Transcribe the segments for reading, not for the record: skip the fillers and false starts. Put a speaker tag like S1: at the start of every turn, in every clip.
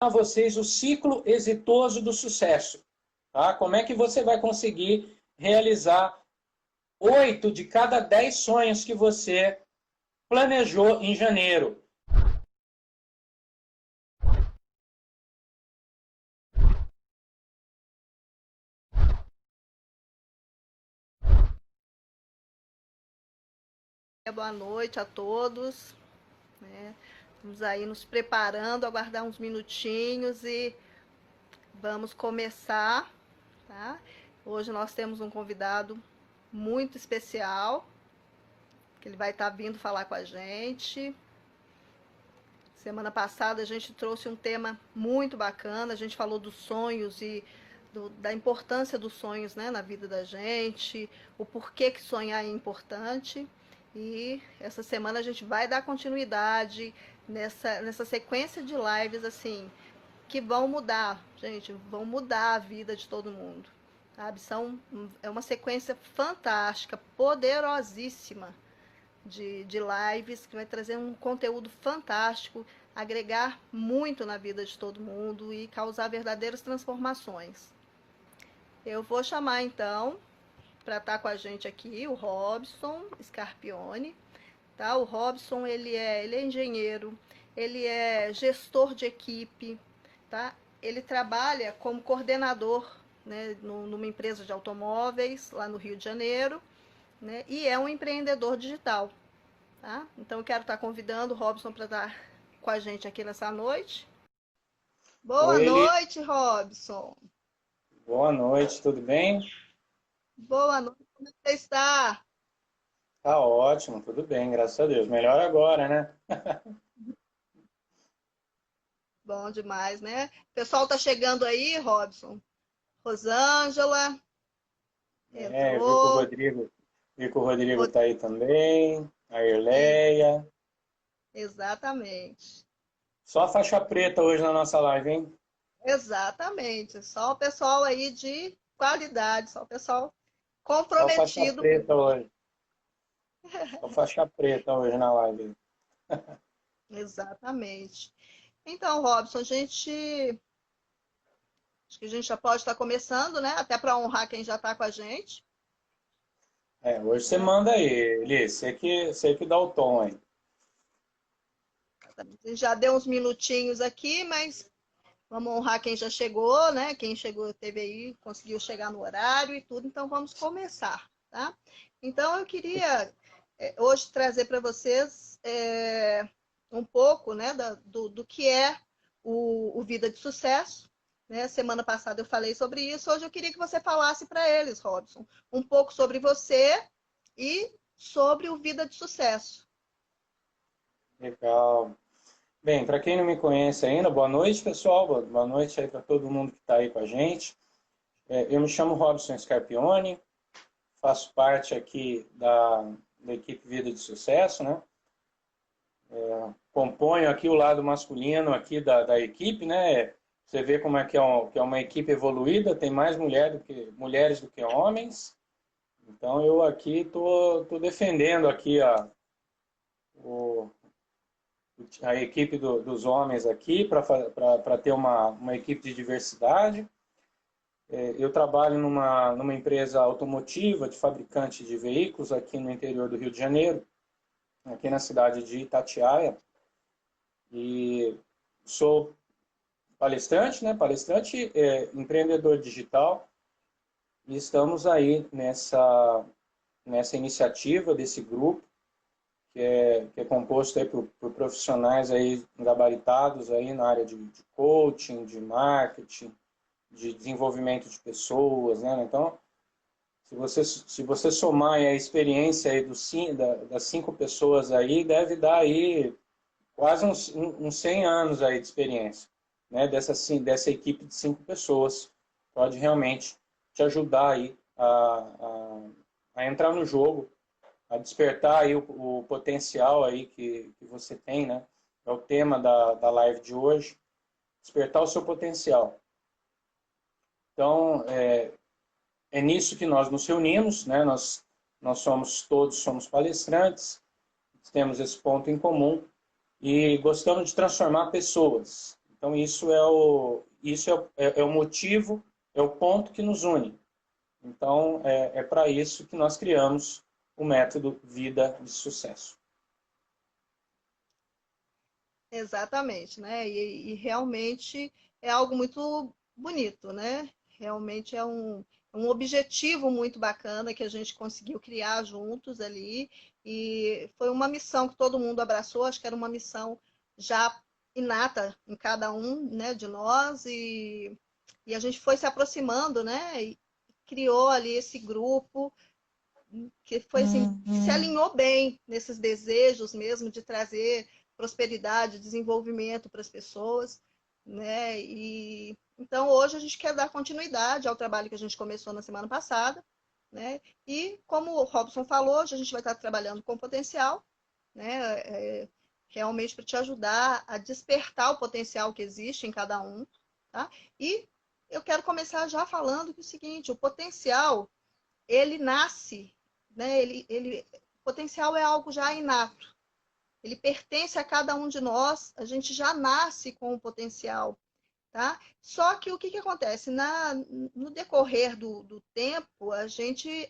S1: a vocês o ciclo exitoso do sucesso. Tá? Como é que você vai conseguir realizar 8 de cada 10 sonhos que você planejou em janeiro.
S2: Boa noite a todos. Vamos aí nos preparando, aguardar uns minutinhos e vamos começar, tá? Hoje nós temos um convidado muito especial, que ele vai estar vindo falar com a gente. Semana passada a gente trouxe um tema muito bacana, a gente falou dos sonhos e da importância dos sonhos, né, na vida da gente, o porquê que sonhar é importante. E essa semana a gente vai dar continuidade nessa sequência de lives, assim, que vão mudar, gente, vão mudar a vida de todo mundo, sabe? É uma sequência fantástica, poderosíssima de lives, que vai trazer um conteúdo fantástico, agregar muito na vida de todo mundo e causar verdadeiras transformações. Eu vou chamar, então, para estar com a gente aqui, o Robson Scarpione. Tá? O Robson, ele é engenheiro, ele é gestor de equipe, tá? Ele trabalha como coordenador, né, numa empresa de automóveis lá no Rio de Janeiro, né, e é um empreendedor digital. Tá? Então, eu quero estar convidando o Robson para estar com a gente aqui nessa noite. Boa
S1: Oi, Eli.
S2: noite, Robson.
S1: Boa noite, tudo bem?
S2: Boa noite, como você está?
S1: Tá ótimo, tudo bem, graças a Deus. Melhor agora, né?
S2: Bom demais, né? O pessoal tá chegando aí, Robson. Rosângela
S1: Eu vi que o
S2: entrou.
S1: Rodrigo tá aí também, a Irleia.
S2: Exatamente.
S1: Só faixa preta hoje na nossa live, hein?
S2: Exatamente. Só o pessoal aí de qualidade, só o pessoal
S1: Só faixa
S2: comprometido.
S1: preta hoje. Só faixa preta hoje na live.
S2: Exatamente. Então, Robson, acho que a gente já pode estar começando, né? Até para honrar quem já está com a gente.
S1: Hoje você
S2: Né?
S1: manda aí, Eli, você que dá o tom aí.
S2: A gente já deu uns minutinhos aqui, mas vamos honrar quem já chegou, né? Quem chegou, teve aí, conseguiu chegar no horário e tudo. Então, vamos começar, tá? Então, eu queria hoje trazer para vocês um pouco, né, do que é o Vida de Sucesso. Né? Semana passada eu falei sobre isso. Hoje eu queria que você falasse para eles, Robson, um pouco sobre você e sobre o Vida de Sucesso.
S1: Legal. Bem, para quem não me conhece ainda, boa noite, pessoal. Boa noite aí para todo mundo que está aí com a gente. Eu me chamo Robson Scarpione, faço parte aqui da equipe Vida de Sucesso, né? Componho aqui o lado masculino aqui da equipe, né? Você vê como é que é uma equipe evoluída, tem mais mulheres do que homens. Então eu aqui tô defendendo aqui o, a equipe dos homens aqui para ter uma equipe de diversidade. Eu trabalho numa empresa automotiva de fabricante de veículos aqui no interior do Rio de Janeiro, aqui na cidade de Itatiaia, e sou palestrante, né? Palestrante, empreendedor digital, e estamos aí nessa iniciativa desse grupo, que é composto aí por profissionais aí gabaritados aí na área de coaching, de marketing, de desenvolvimento de pessoas, né? Então, se você somar aí a experiência aí das 5 pessoas aí, deve dar aí quase uns 100 anos aí de experiência, né? Dessa equipe de 5 pessoas. Pode realmente te ajudar aí a entrar no jogo, a despertar aí o potencial aí que você tem, né? É o tema da live de hoje, despertar o seu potencial. Então, é nisso que nós nos reunimos, né? Nós todos somos palestrantes, temos esse ponto em comum e gostamos de transformar pessoas. Então, isso é o motivo, é o ponto que nos une. Então, é para isso que nós criamos o método Vida de Sucesso.
S2: Exatamente, né? E realmente é algo muito bonito, né? Realmente é um objetivo muito bacana que a gente conseguiu criar juntos ali. E foi uma missão que todo mundo abraçou, acho que era uma missão já inata em cada um, né, de nós. E a gente foi se aproximando, né? E criou ali esse grupo que foi assim, que se alinhou bem nesses desejos mesmo de trazer prosperidade, desenvolvimento para as pessoas, né? E então hoje a gente quer dar continuidade ao trabalho que a gente começou na semana passada, né? E como o Robson falou, hoje a gente vai estar trabalhando com potencial, né? Realmente para te ajudar a despertar o potencial que existe em cada um, tá? E eu quero começar já falando que é o seguinte, o potencial ele nasce, né? O potencial é algo já inato. Ele pertence a cada um de nós, a gente já nasce com o potencial, tá? Só que o que acontece? No decorrer do tempo, a gente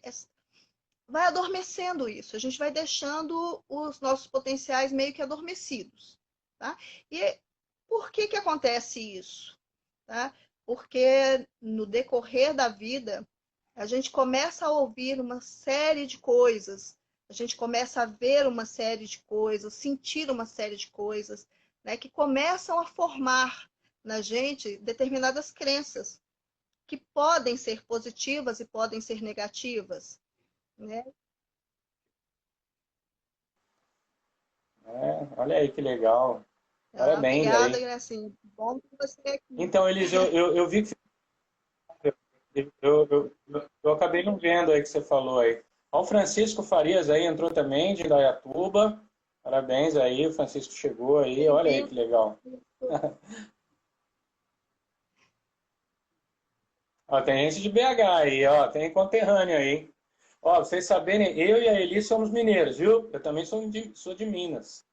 S2: vai adormecendo isso, a gente vai deixando os nossos potenciais meio que adormecidos, tá? E por que acontece isso? Tá? Porque no decorrer da vida, a gente começa a ouvir uma série de coisas, a gente começa a ver uma série de coisas, sentir uma série de coisas, né, que começam a formar na gente determinadas crenças, que podem ser positivas e podem ser negativas, né?
S1: Olha aí que legal.
S2: Ah,
S1: Parabéns
S2: obrigada,
S1: aí.
S2: Gracinha. Bom ter você aqui.
S1: Então, Elis, eu vi que eu acabei não vendo aí que você falou aí. Ó, o Francisco Farias aí entrou também, de Indaiatuba. Parabéns aí, o Francisco chegou aí. Olha aí
S2: Bem-vindo.
S1: que legal. Ó, tem gente de BH aí, ó, tem conterrâneo aí. Ó, vocês saberem, eu e a Elis somos mineiros, viu? Eu também sou de Minas.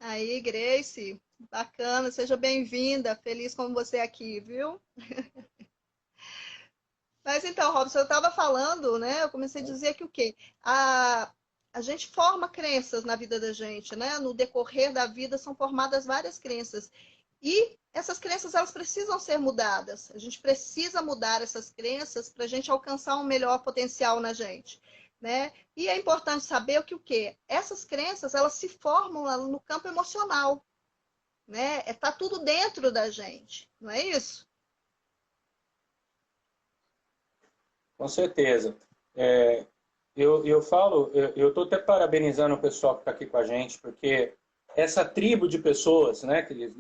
S2: Aí, Grace, bacana, seja bem-vinda, feliz com você aqui, viu? Mas então, Robson, eu estava falando, né? Eu comecei a dizer que o quê? A gente forma crenças na vida da gente, né? No decorrer da vida são formadas várias crenças. E essas crenças, elas precisam ser mudadas. A gente precisa mudar essas crenças para a gente alcançar um melhor potencial na gente, né? E é importante saber o quê? Essas crenças, elas se formam no campo emocional, né? Tá tudo dentro da gente, não é isso?
S1: Com certeza. Eu falo, eu estou até parabenizando o pessoal que está aqui com a gente, porque essa tribo de pessoas, né, querido,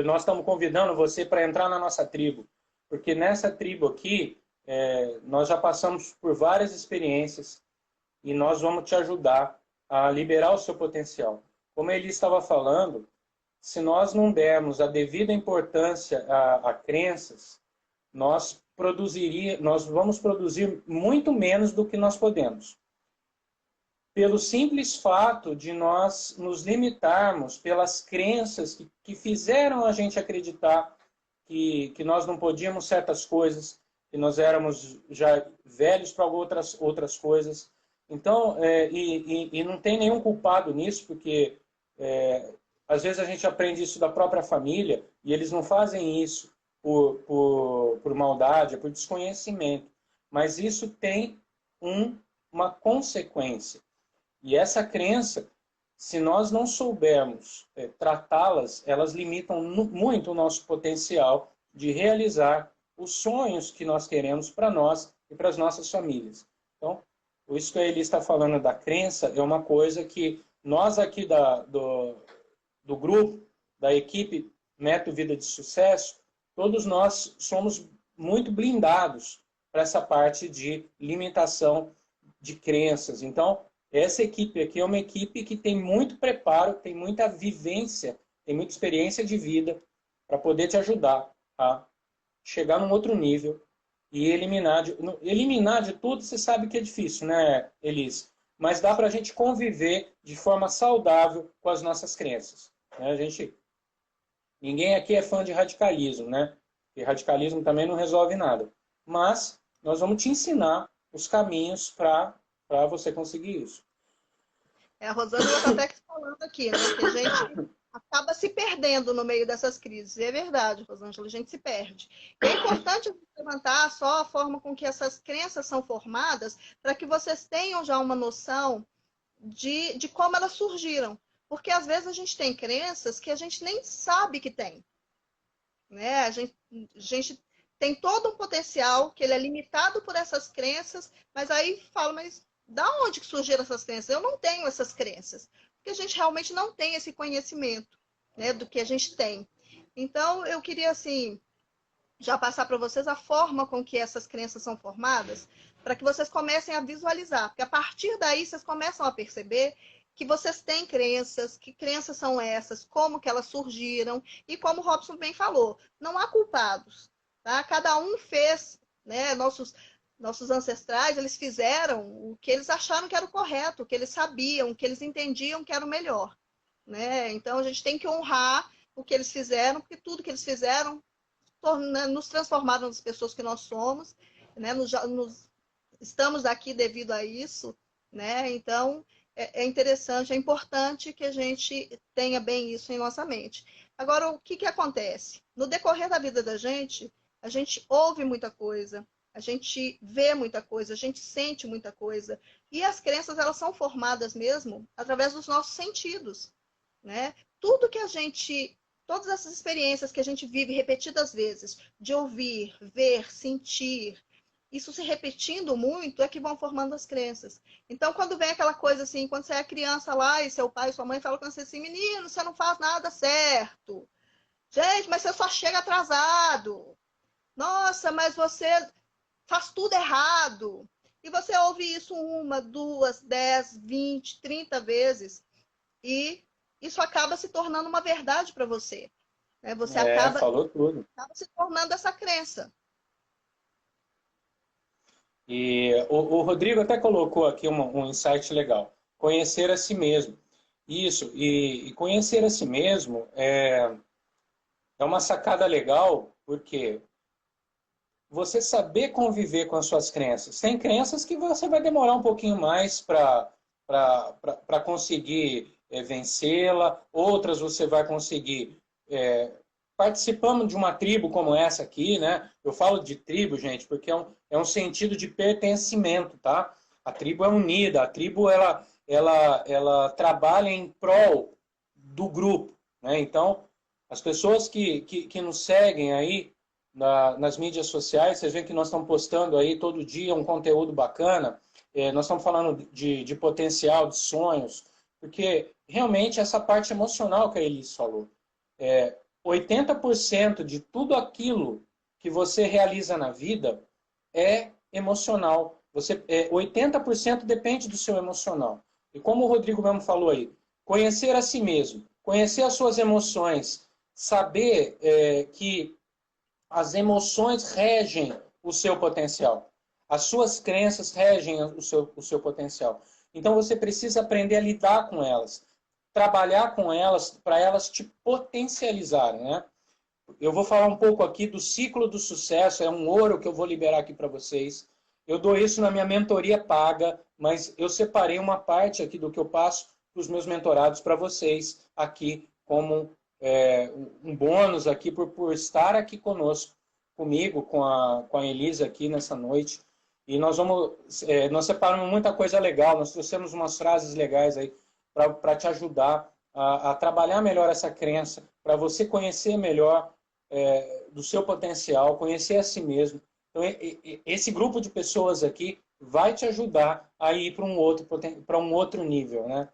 S1: nós estamos convidando você para entrar na nossa tribo, porque nessa tribo aqui, nós já passamos por várias experiências e nós vamos te ajudar a liberar o seu potencial. Como ele estava falando, se nós não dermos a devida importância a crenças, nós vamos produzir muito menos do que nós podemos. Pelo simples fato de nós nos limitarmos pelas crenças que fizeram a gente acreditar que nós não podíamos certas coisas, que nós éramos já velhos para outras coisas. Então, e não tem nenhum culpado nisso, porque às vezes a gente aprende isso da própria família e eles não fazem isso por maldade, por desconhecimento. Mas isso tem uma consequência. E essa crença, se nós não soubermos tratá-las, elas limitam muito o nosso potencial de realizar os sonhos que nós queremos para nós e para as nossas famílias. Então, isso que a Eli está falando da crença é uma coisa que nós aqui do grupo, da equipe Método Vida de Sucesso, todos nós somos muito blindados para essa parte de limitação de crenças. Então, essa equipe aqui é uma equipe que tem muito preparo, tem muita vivência, tem muita experiência de vida para poder te ajudar a chegar num outro nível e eliminar de tudo. Você sabe que é difícil, né, Elis? Mas dá para a gente conviver de forma saudável com as nossas crenças. A gente ninguém aqui é fã de radicalismo, né? E radicalismo também não resolve nada. Mas nós vamos te ensinar os caminhos para você conseguir isso.
S2: A Rosângela está até falando aqui, né? Que a gente acaba se perdendo no meio dessas crises. E é verdade, Rosângela, a gente se perde. E é importante levantar só a forma com que essas crenças são formadas, para que vocês tenham já uma noção de como elas surgiram. Porque às vezes a gente tem crenças que a gente nem sabe que tem. Né? A gente tem todo um potencial que ele é limitado por essas crenças, mas aí fala, mas da onde que surgiram essas crenças? Eu não tenho essas crenças, porque a gente realmente não tem esse conhecimento, né, do que a gente tem. Então, eu queria, assim, já passar para vocês a forma com que essas crenças são formadas, para que vocês comecem a visualizar, porque a partir daí vocês começam a perceber que vocês têm crenças, que crenças são essas, como que elas surgiram, e como o Robson bem falou, não há culpados, tá? Cada um fez, né, nossos ancestrais, eles fizeram o que eles acharam que era o correto, o que eles sabiam, o que eles entendiam que era o melhor, né? Então, a gente tem que honrar o que eles fizeram, porque tudo que eles fizeram nos transformaram nas pessoas que nós somos, né? Estamos aqui devido a isso, né? Então, é interessante, é importante que a gente tenha bem isso em nossa mente. Agora, o que acontece? No decorrer da vida da gente, a gente ouve muita coisa, a gente vê muita coisa, a gente sente muita coisa. E as crenças, elas são formadas mesmo através dos nossos sentidos, né? Tudo que a gente... Todas essas experiências que a gente vive repetidas vezes, de ouvir, ver, sentir, isso se repetindo muito é que vão formando as crenças. Então, quando vem aquela coisa assim, quando você é criança lá e seu pai e sua mãe falam com você assim, menino, você não faz nada certo. Gente, mas você só chega atrasado. Nossa, mas você faz tudo errado. E você ouve isso 1, 2, 10, 20, 30 vezes. E isso acaba se tornando uma verdade para você. Né? Você
S1: Falou tudo.
S2: acaba se tornando essa crença.
S1: E o Rodrigo até colocou aqui um insight legal. Conhecer a si mesmo. Isso, e conhecer a si mesmo é uma sacada legal, porque você saber conviver com as suas crenças. Tem crenças que você vai demorar um pouquinho mais para conseguir vencê-la, outras você vai conseguir participando de uma tribo como essa aqui, né? Eu falo de tribo, gente, porque é um sentido de pertencimento, tá? A tribo é unida, a tribo ela trabalha em prol do grupo, né? Então, as pessoas que nos seguem aí nas mídias sociais, vocês veem que nós estamos postando aí todo dia um conteúdo bacana, nós estamos falando de potencial, de sonhos, porque realmente essa parte emocional que a Elis falou, 80% de tudo aquilo que você realiza na vida é emocional. 80% depende do seu emocional. E como o Rodrigo mesmo falou aí, conhecer a si mesmo, conhecer as suas emoções, saber que as emoções regem o seu potencial. As suas crenças regem o seu potencial. Então você precisa aprender a lidar com elas, trabalhar com elas para elas te potencializarem, né? Eu vou falar um pouco aqui do ciclo do sucesso, é um ouro que eu vou liberar aqui para vocês. Eu dou isso na minha mentoria paga, mas eu separei uma parte aqui do que eu passo para os meus mentorados para vocês aqui como um bônus aqui por estar aqui conosco, comigo, com a Elisa aqui nessa noite. E nós separamos muita coisa legal, nós trouxemos umas frases legais aí para te ajudar a trabalhar melhor essa crença, para você conhecer melhor do seu potencial, conhecer a si mesmo. Então, esse grupo de pessoas aqui vai te ajudar a ir para um outro nível, né?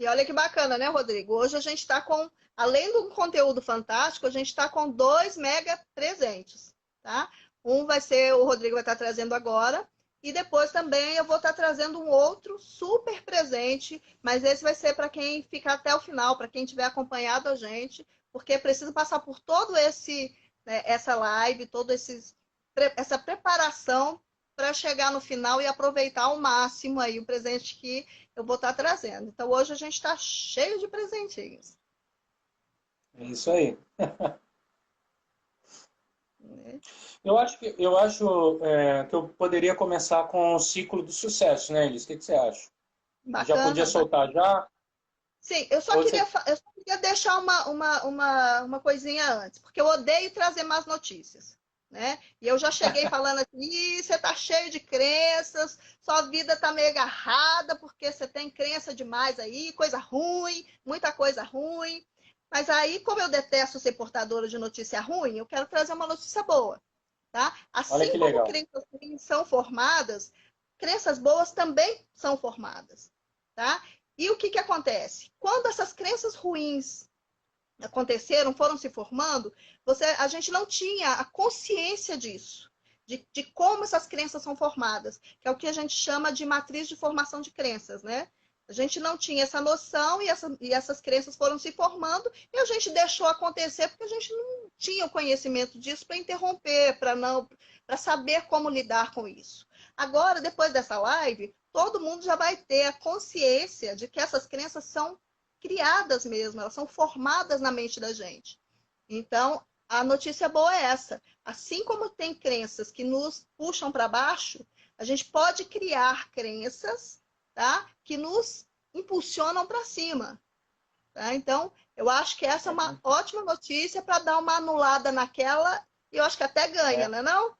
S2: E olha que bacana, né, Rodrigo? Hoje a gente está com, além do conteúdo fantástico, a gente está com 2 mega presentes, tá? Um vai ser, o Rodrigo vai estar trazendo agora, e depois também eu vou estar trazendo um outro super presente, mas esse vai ser para quem ficar até o final, para quem tiver acompanhado a gente, porque precisa passar por todo essa live, essa preparação para chegar no final e aproveitar ao máximo aí o presente que eu vou estar trazendo. Então, hoje a gente está cheio de presentinhos.
S1: É isso aí.
S2: Né?
S1: Eu acho que eu poderia começar com o ciclo do sucesso, né, Elis? O que você acha? Já podia
S2: Bacana,
S1: soltar já?
S2: sim,
S1: Ou você...
S2: eu só queria deixar uma coisinha antes, porque eu odeio trazer más notícias, né? E eu já cheguei falando assim, "Ih, você tá cheio de crenças, sua vida tá meio agarrada, porque você tem crença demais aí, coisa ruim, muita coisa ruim. Mas aí, como eu detesto ser portadora de notícia ruim, eu quero trazer uma notícia boa, tá?
S1: Olha
S2: Assim
S1: que
S2: como
S1: legal.
S2: crenças ruins são formadas, crenças boas também são formadas, tá? E o que que acontece? Quando essas crenças ruins aconteceram, foram se formando, a gente não tinha a consciência disso, de como essas crenças são formadas, que é o que a gente chama de matriz de formação de crenças, né? A gente não tinha essa noção e essas crenças foram se formando e a gente deixou acontecer porque a gente não tinha o conhecimento disso para interromper, para saber como lidar com isso. Agora, depois dessa live, todo mundo já vai ter a consciência de que essas crenças são criadas mesmo, elas são formadas na mente da gente. Então, a notícia boa é essa. Assim como tem crenças que nos puxam para baixo, a gente pode criar crenças, tá? Que nos impulsionam para cima. Tá? Então, eu acho que essa é uma ótima notícia para dar uma anulada naquela, e eu acho que até ganha,
S1: É.
S2: não é não?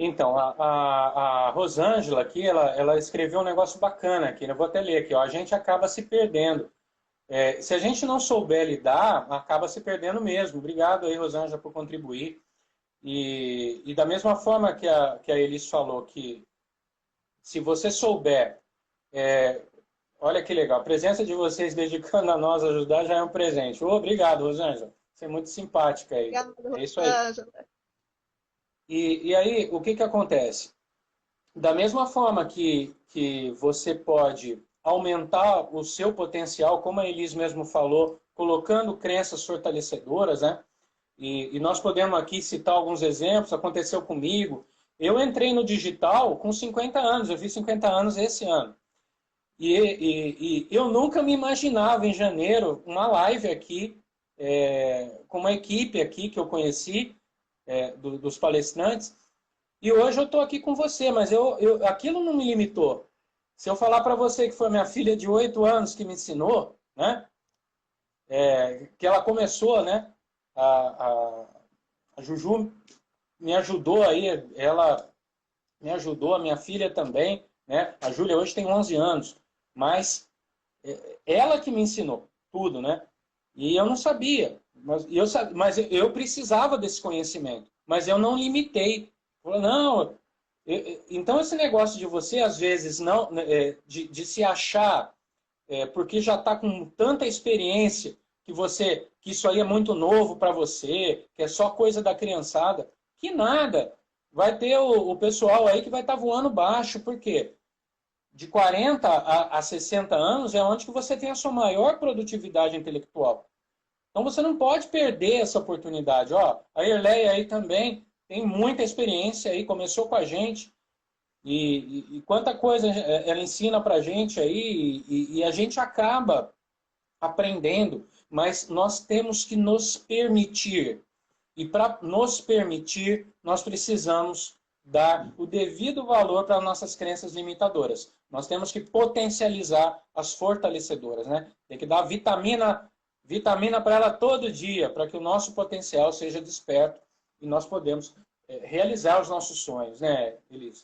S1: Então, a Rosângela aqui, ela escreveu um negócio bacana aqui, né? Eu vou até ler aqui, ó. A gente acaba se perdendo. Se a gente não souber lidar, acaba se perdendo mesmo. Obrigado aí, Rosângela, por contribuir. E da mesma forma que a Elis falou, que se você souber, é, olha que legal, a presença de vocês dedicando a nós ajudar já é um presente. Obrigado, Rosângela. Você é muito simpática aí.
S2: Obrigada,
S1: É isso aí.
S2: Rosângela.
S1: E aí, o que que acontece? Da mesma forma que você pode aumentar o seu potencial, como a Elis mesmo falou, colocando crenças fortalecedoras, né? E nós podemos aqui citar alguns exemplos, aconteceu comigo. Eu entrei no digital com 50 anos, eu fiz 50 anos esse ano. E eu nunca me imaginava em janeiro uma live aqui, com uma equipe aqui que eu conheci, dos palestrantes, e hoje eu estou aqui com você, mas aquilo não me limitou. Se eu falar para você que foi minha filha de 8 anos que me ensinou, né, que ela começou, né, a Juju me ajudou aí, ela me ajudou, a minha filha também, né, a Júlia hoje tem 11 anos, mas ela que me ensinou tudo, né, e eu não sabia, mas eu precisava desse conhecimento, mas eu não limitei. Falei, não, então esse negócio de você, às vezes, não de se achar, porque já está com tanta experiência, que isso aí é muito novo para você, que é só coisa da criançada, que nada. Vai ter o pessoal aí que vai estar voando baixo, por quê? De 40 a 60 anos é onde que você tem a sua maior produtividade intelectual. Então você não pode perder essa oportunidade. Ó, a Irleia aí também tem muita experiência aí, começou com a gente. E quanta coisa ela ensina para a gente aí, e a gente acaba aprendendo, mas nós temos que nos permitir. E para nos permitir, nós precisamos dar o devido valor para nossas crenças limitadoras. Nós temos que potencializar as fortalecedoras, né? Tem que dar vitamina para ela todo dia, para que o nosso potencial seja desperto e nós podemos realizar os nossos sonhos, né, Elisa?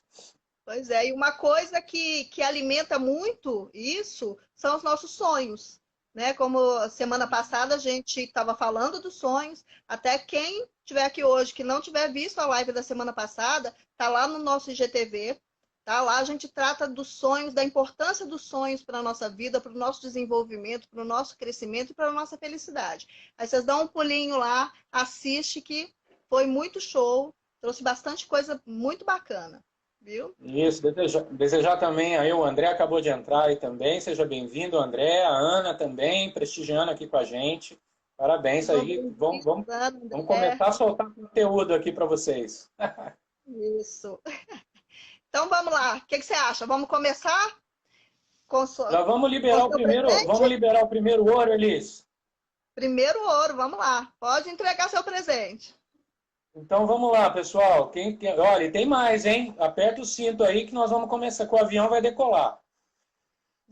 S2: Pois é, e uma coisa que alimenta muito isso são os nossos sonhos, né? Como semana passada a gente estava falando dos sonhos, até quem estiver aqui hoje que não tiver visto a live da semana passada, tá lá no nosso IGTV, tá? Lá a gente trata dos sonhos, da importância dos sonhos para a nossa vida, para o nosso desenvolvimento, para o nosso crescimento e para a nossa felicidade. Aí vocês dão um pulinho lá, assiste que foi muito show, trouxe bastante coisa muito bacana. Viu?
S1: Isso, desejar também aí, o André acabou de entrar aí também, seja bem-vindo, André, a Ana também, prestigiando aqui com a gente. Parabéns
S2: Sejam
S1: aí,
S2: bem-vindos, Ana,
S1: vamos
S2: André.
S1: começar a soltar conteúdo aqui para vocês.
S2: Isso. Então vamos lá. O que você acha? Vamos começar com,
S1: Já
S2: com
S1: vamos
S2: seu presente?
S1: liberar o primeiro ouro, Elis.
S2: Primeiro ouro, vamos lá. Pode entregar seu presente.
S1: Então vamos lá, pessoal. Olha, tem mais, hein? Aperta o cinto aí que nós vamos começar, que o avião vai decolar.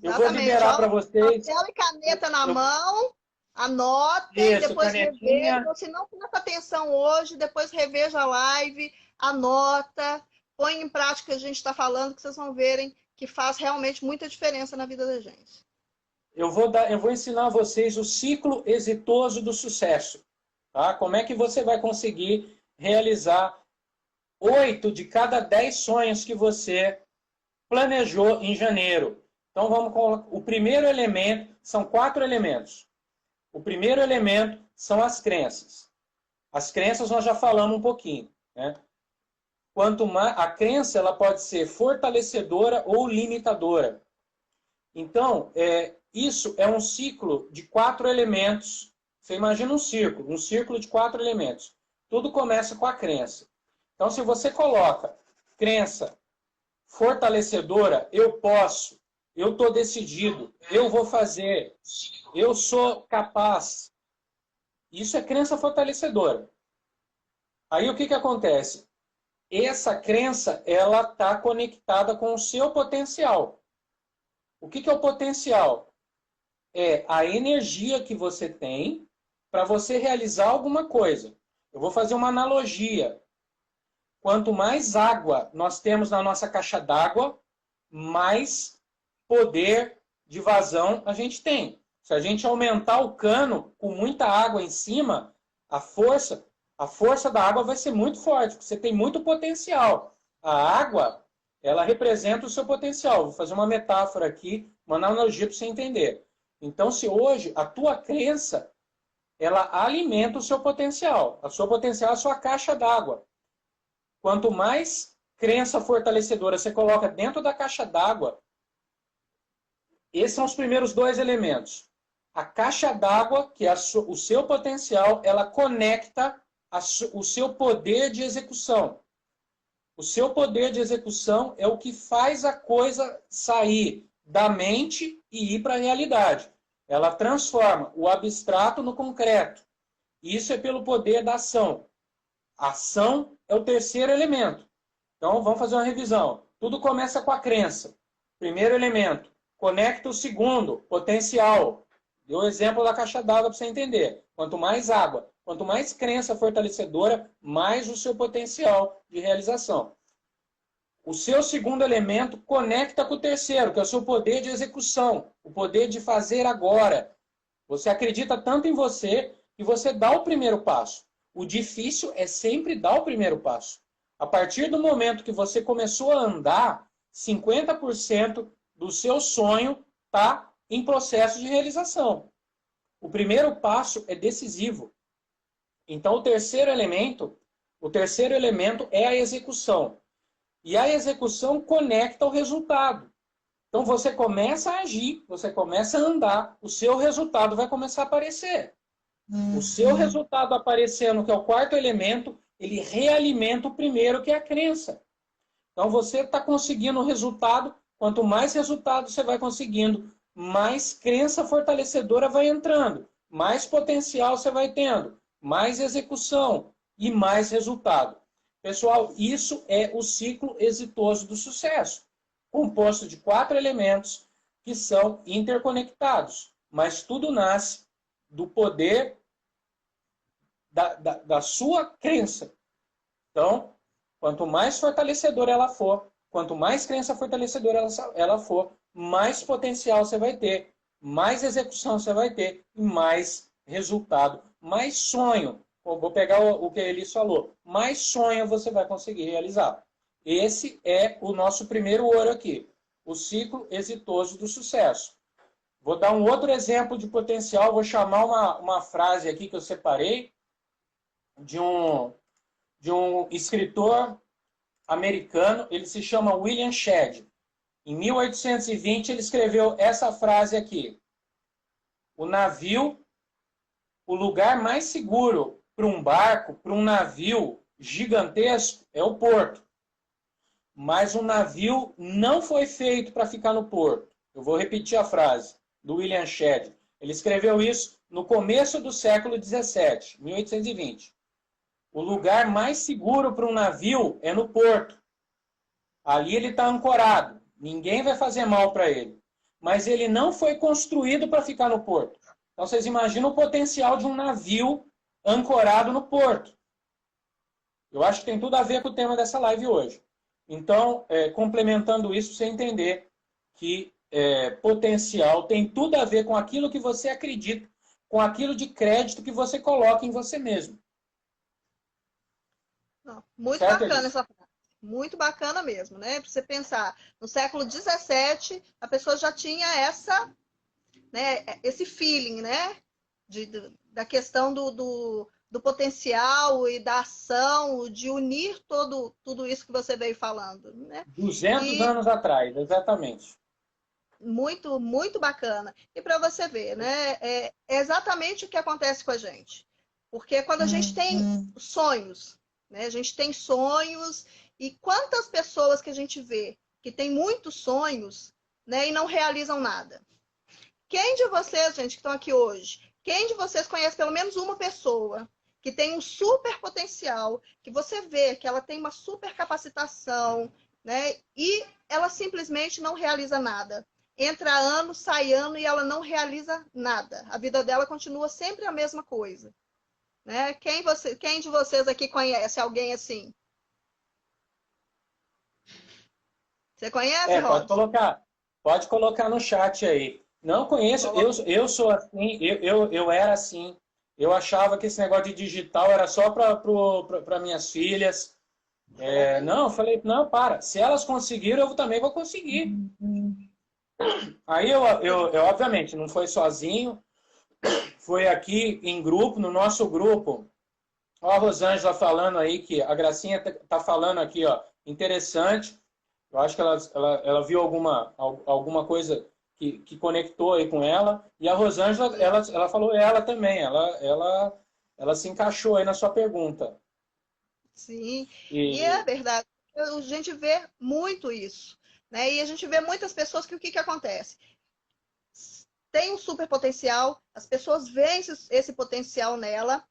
S1: Eu vou
S2: Exatamente.
S1: liberar
S2: Ó,
S1: para vocês.
S2: papel e caneta na mão, anotem,
S1: Isso,
S2: depois
S1: canetinha.
S2: revejam. Se não presta atenção hoje, depois reveja a live, anota, põe em prática o que a gente está falando, que vocês vão verem que faz realmente muita diferença na vida da gente.
S1: Eu vou ensinar a vocês o ciclo exitoso do sucesso. Tá? Como é que você vai conseguir realizar 8 de cada 10 sonhos que você planejou em janeiro. Então vamos colocar. O primeiro elemento, são 4 elementos. O primeiro elemento são as crenças. As crenças nós já falamos um pouquinho, né? Quanto mais a crença, ela pode ser fortalecedora ou limitadora. Então, isso é um ciclo de 4 elementos. Você imagina um círculo de 4 elementos. Tudo começa com a crença. Então, se você coloca crença fortalecedora, eu posso, eu estou decidido, eu vou fazer, eu sou capaz. Isso é crença fortalecedora. Aí o que acontece? Essa crença, ela está conectada com o seu potencial. O que é o potencial? É a energia que você tem para você realizar alguma coisa. Eu vou fazer uma analogia. Quanto mais água nós temos na nossa caixa d'água, mais poder de vazão a gente tem. Se a gente aumentar o cano com muita água em cima, a força da água vai ser muito forte, porque você tem muito potencial. A água, ela representa o seu potencial. Vou fazer uma metáfora aqui, uma analogia para você entender. Então, se hoje a tua crença, ela alimenta o seu potencial. A sua potencial é a sua caixa d'água. Quanto mais crença fortalecedora você coloca dentro da caixa d'água, esses são os primeiros 2 elementos. A caixa d'água, que é o seu potencial, ela conecta o seu poder de execução. O seu poder de execução é o que faz a coisa sair da mente e ir para a realidade. Ela transforma o abstrato no concreto. Isso é pelo poder da ação. A ação é o terceiro elemento. Então, vamos fazer uma revisão. Tudo começa com a crença. Primeiro elemento. Conecta o segundo, potencial. Deu o exemplo da caixa d'água para você entender. Quanto mais água, quanto mais crença fortalecedora, mais o seu potencial de realização. O seu segundo elemento conecta com o terceiro, que é o seu poder de execução, o poder de fazer agora. Você acredita tanto em você que você dá o primeiro passo. O difícil é sempre dar o primeiro passo. A partir do momento que você começou a andar, 50% do seu sonho está em processo de realização. O primeiro passo é decisivo. Então, o terceiro elemento é a execução. E a execução conecta o resultado. Então, você começa a agir, você começa a andar, o seu resultado vai começar a aparecer. O seu resultado aparecendo, que é o quarto elemento, ele realimenta o primeiro, que é a crença. Então, você está conseguindo o resultado. Quanto mais resultado você vai conseguindo, mais crença fortalecedora vai entrando, mais potencial você vai tendo, mais execução e mais resultado. Pessoal, isso é o ciclo exitoso do sucesso, composto de 4 elementos que são interconectados, mas tudo nasce do poder da sua crença. Então, quanto mais fortalecedora ela for, quanto mais crença fortalecedora ela for, mais potencial você vai ter, mais execução você vai ter e mais resultado, mais sonho. Vou pegar o que a Elis falou. Mais sonho você vai conseguir realizar. Esse é o nosso primeiro ouro aqui. O ciclo exitoso do sucesso. Vou dar um outro exemplo de potencial. Vou chamar uma frase aqui que eu separei de um escritor americano. Ele se chama William Shedd. Em 1820 ele escreveu essa frase aqui. O lugar mais seguro para um barco, para um navio gigantesco, é o porto. Mas um navio não foi feito para ficar no porto. Eu vou repetir a frase do William Shedd. Ele escreveu isso no começo do século XVII, 1820. O lugar mais seguro para um navio é no porto. Ali ele está ancorado. Ninguém vai fazer mal para ele. Mas ele não foi construído para ficar no porto. Então, vocês imaginam o potencial de um navio ancorado no porto. Eu acho que tem tudo a ver com o tema dessa live hoje. Então, complementando isso, você entender que potencial tem tudo a ver com aquilo que você acredita, com aquilo de crédito que você coloca em você mesmo.
S2: Não, muito
S1: certo,
S2: bacana
S1: Elis?
S2: essa frase. Muito bacana mesmo, né? Para você pensar, no século XVII, a pessoa já tinha né, esse feeling, né? Da questão do potencial e da ação, de unir tudo isso que você veio falando, né?
S1: 200
S2: E
S1: anos atrás, exatamente.
S2: muito, muito bacana. E para você ver, né? É exatamente o que acontece com a gente. Porque quando a gente tem sonhos, né? A gente tem sonhos, e quantas pessoas que a gente vê que tem muitos sonhos, né? E não realizam nada. Quem de vocês, gente, que estão aqui hoje, quem de vocês conhece pelo menos uma pessoa que tem um super potencial, que você vê que ela tem uma super capacitação, né? E ela simplesmente não realiza nada. Entra ano, sai ano e ela não realiza nada. A vida dela continua sempre a mesma coisa. Né? Quem de vocês aqui conhece alguém assim? Você conhece, Rod?
S1: Pode colocar no chat aí. Não conheço, eu sou assim, eu era assim. Eu achava que esse negócio de digital era só para minhas filhas. Não, eu falei, não, para. Se elas conseguiram, eu também vou conseguir. Aí eu obviamente, não foi sozinho, foi aqui em grupo, no nosso grupo. Ó, a Rosângela falando aí que a Gracinha tá falando aqui, ó, interessante. Eu acho que ela viu alguma coisa que conectou aí com ela. E a Rosângela, ela falou ela também. Ela se encaixou aí na sua pergunta.
S2: Sim, e é verdade. A gente vê muito isso. Né? E a gente vê muitas pessoas que o que acontece? Tem um super potencial, as pessoas veem esse potencial nela,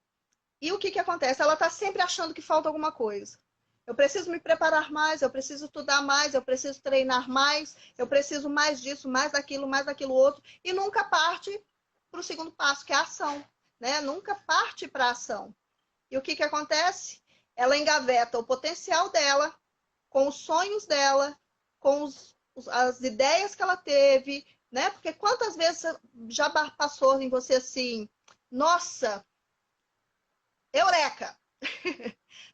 S2: e o que acontece? Ela está sempre achando que falta alguma coisa. Eu preciso me preparar mais, eu preciso estudar mais, eu preciso treinar mais, eu preciso mais disso, mais daquilo outro, e nunca parte para o segundo passo, que é a ação. Né? Nunca parte para a ação. E o que acontece? Ela engaveta o potencial dela, com os sonhos dela, com as ideias que ela teve, né? Porque quantas vezes já passou em você assim, nossa, eureka!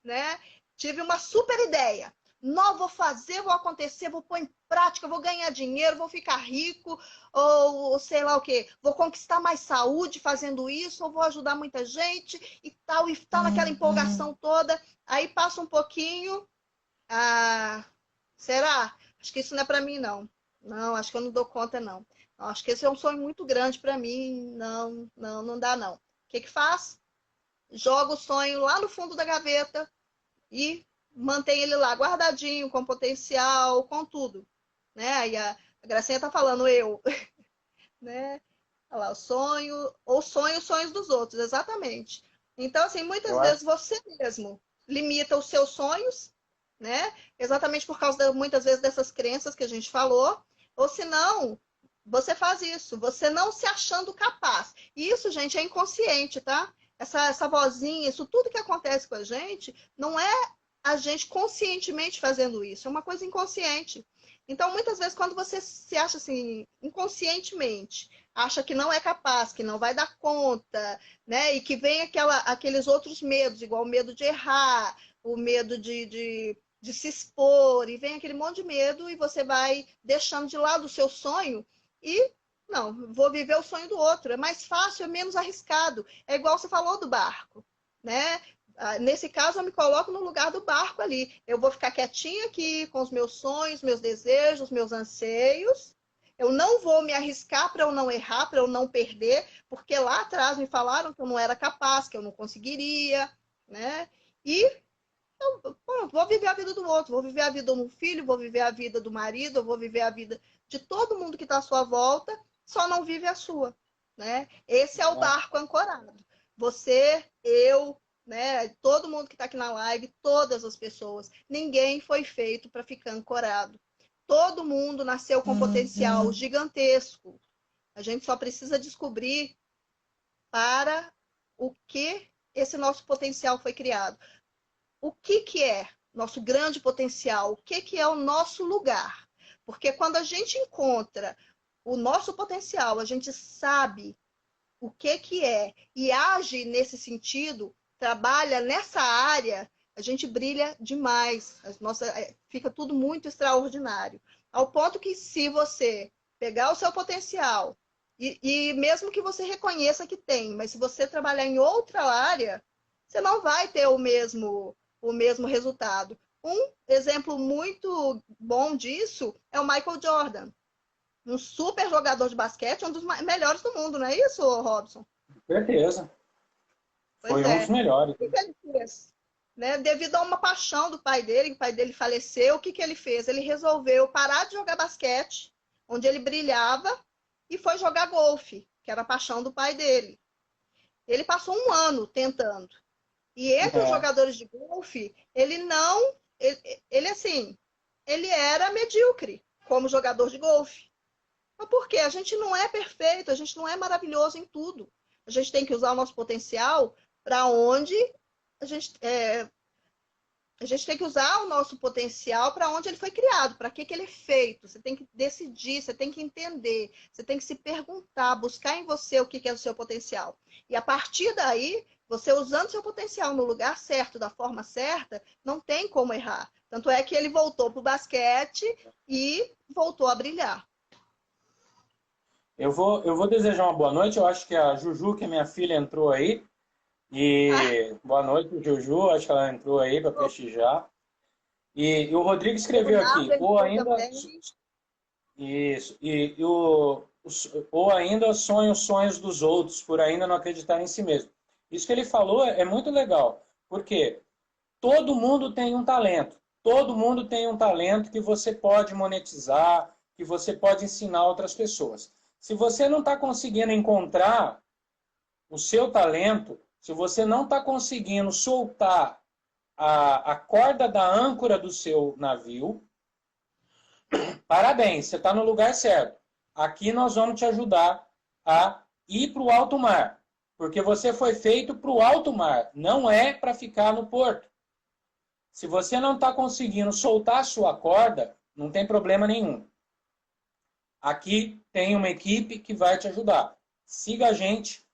S2: Né? Tive uma super ideia. Não, vou fazer, vou acontecer, vou pôr em prática, vou ganhar dinheiro, vou ficar rico, ou sei lá o quê. Vou conquistar mais saúde fazendo isso, ou vou ajudar muita gente e tal naquela empolgação toda. Aí passa um pouquinho, será? Acho que isso não é para mim, não. Não, acho que eu não dou conta, não. Acho que esse é um sonho muito grande para mim. Não dá, não. O que faz? Joga o sonho lá no fundo da gaveta e mantém ele lá guardadinho, com potencial, com tudo. Né? Aí a Gracinha tá falando eu. Né? Olha lá, o sonho, ou sonho os sonhos dos outros, exatamente. Então, assim, muitas vezes você mesmo limita os seus sonhos, né? Exatamente por causa, muitas vezes, dessas crenças que a gente falou, ou senão, você faz isso, você não se achando capaz. E isso, gente, é inconsciente, tá? Essa vozinha, isso tudo que acontece com a gente, não é a gente conscientemente fazendo isso, é uma coisa inconsciente. Então, muitas vezes, quando você se acha assim, inconscientemente, acha que não é capaz, que não vai dar conta, né? E que vem aqueles outros medos, igual o medo de errar, o medo de se expor, e vem aquele monte de medo, e você vai deixando de lado o seu sonho e, não, vou viver o sonho do outro. É mais fácil, é menos arriscado. É igual você falou do barco, né? Nesse caso, eu me coloco no lugar do barco ali. Eu vou ficar quietinha aqui com os meus sonhos, meus desejos, meus anseios. Eu não vou me arriscar para eu não errar, para eu não perder, porque lá atrás me falaram que eu não era capaz, que eu não conseguiria, né? E eu vou viver a vida do outro, vou viver a vida do filho, vou viver a vida do marido, eu vou viver a vida de todo mundo que está à sua volta, só não vive a sua. né? Esse é o barco ancorado. Você, eu, né? Todo mundo que está aqui na live, todas as pessoas, ninguém foi feito para ficar ancorado. Todo mundo nasceu com potencial gigantesco. A gente só precisa descobrir para o que esse nosso potencial foi criado. O que é nosso grande potencial? O que é o nosso lugar? Porque quando a gente encontra o nosso potencial, a gente sabe o que é e age nesse sentido, trabalha nessa área, a gente brilha demais. Fica tudo muito extraordinário. Ao ponto que se você pegar o seu potencial, e mesmo que você reconheça que tem, mas se você trabalhar em outra área, você não vai ter o mesmo resultado. Um exemplo muito bom disso é o Michael Jordan, um super jogador de basquete, um dos melhores do mundo, não é isso, Robson?
S1: Certeza. Foi um dos melhores.
S2: O que ele fez? Né? Devido a uma paixão do pai dele, o pai dele faleceu, o que ele fez? Ele resolveu parar de jogar basquete, onde ele brilhava, e foi jogar golfe, que era a paixão do pai dele. Ele passou um ano tentando. E entre os jogadores de golfe, ele não... ele era medíocre como jogador de golfe. Mas por quê? A gente não é perfeito, a gente não é maravilhoso em tudo. A gente tem que usar o nosso potencial para onde a gente tem que usar o nosso potencial para onde ele foi criado, para que ele é feito. Você tem que decidir, você tem que entender, você tem que se perguntar, buscar em você o que é o seu potencial. E a partir daí, você usando seu potencial no lugar certo, da forma certa, não tem como errar. Tanto é que ele voltou para o basquete e voltou a brilhar.
S1: Eu vou desejar uma boa noite. Eu acho que a Juju, que é minha filha, entrou aí. E boa noite, Juju. Acho que ela entrou aí para prestigiar. E o Rodrigo escreveu aqui, ou ainda... Isso. Ou ainda sonha os sonhos dos outros, por ainda não acreditar em si mesmo. Isso que ele falou é muito legal. Porque todo mundo tem um talento. Todo mundo tem um talento que você pode monetizar, que você pode ensinar outras pessoas. Se você não está conseguindo encontrar o seu talento, se você não está conseguindo soltar a corda da âncora do seu navio, parabéns, você está no lugar certo. Aqui nós vamos te ajudar a ir para o alto mar, porque você foi feito para o alto mar, não é para ficar no porto. Se você não está conseguindo soltar a sua corda, não tem problema nenhum. Aqui tem uma equipe que vai te ajudar. Siga a gente,